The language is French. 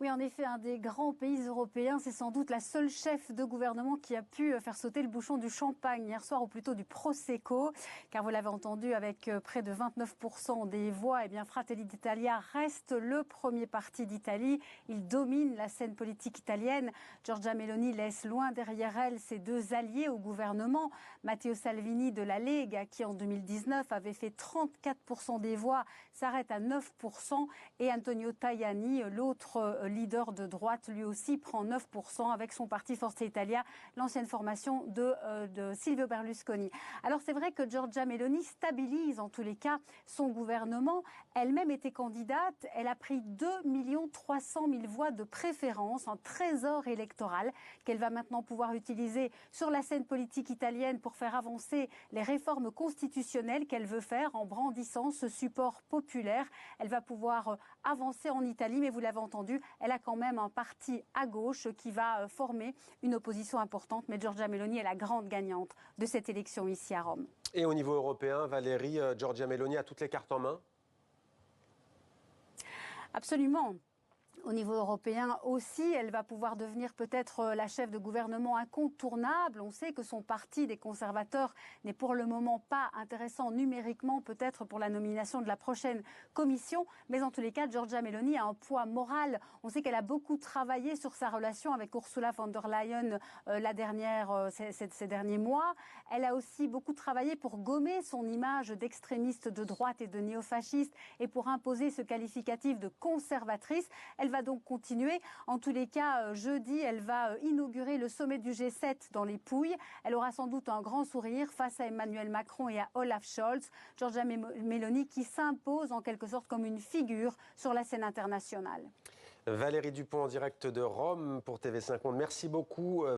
Oui, en effet, un des grands pays européens, c'est sans doute la seule chef de gouvernement qui a pu faire sauter le bouchon du champagne hier soir, ou plutôt du Prosecco, car vous l'avez entendu, avec près de 29% des voix, eh bien Fratelli d'Italia reste le premier parti d'Italie. Il domine la scène politique italienne. Giorgia Meloni laisse loin derrière elle ses deux alliés au gouvernement, Matteo Salvini de la Lega, qui en 2019 avait fait 34% des voix, s'arrête à 9%, et Antonio Tajani, l'autre leader de droite, lui aussi prend 9% avec son parti Forza Italia, l'ancienne formation de Silvio Berlusconi. Alors c'est vrai que Giorgia Meloni stabilise en tous les cas son gouvernement. Elle-même était candidate, elle a pris 2 300 000 voix de préférence, un trésor électoral qu'elle va maintenant pouvoir utiliser sur la scène politique italienne pour faire avancer les réformes constitutionnelles qu'elle veut faire en brandissant ce support populaire. Elle va pouvoir avancer en Italie, mais vous l'avez entendu, elle a quand même un parti à gauche qui va former une opposition importante. Mais Giorgia Meloni est la grande gagnante de cette élection ici à Rome. Et au niveau européen, Valérie, Giorgia Meloni a toutes les cartes en main? Absolument. Au niveau européen aussi, elle va pouvoir devenir peut-être la chef de gouvernement incontournable. On sait que son parti des conservateurs n'est pour le moment pas intéressant numériquement, peut-être pour la nomination de la prochaine commission. Mais en tous les cas, Giorgia Meloni a un poids moral. On sait qu'elle a beaucoup travaillé sur sa relation avec Ursula von der Leyen ces derniers mois. Elle a aussi beaucoup travaillé pour gommer son image d'extrémiste de droite et de néofasciste et pour imposer ce qualificatif de conservatrice. Elle va donc continuer. En tous les cas, jeudi, elle va inaugurer le sommet du G7 dans les Pouilles. Elle aura sans doute un grand sourire face à Emmanuel Macron et à Olaf Scholz. Giorgia Meloni qui s'impose en quelque sorte comme une figure sur la scène internationale. Valérie Dupont en direct de Rome pour TV5 Monde. Merci beaucoup.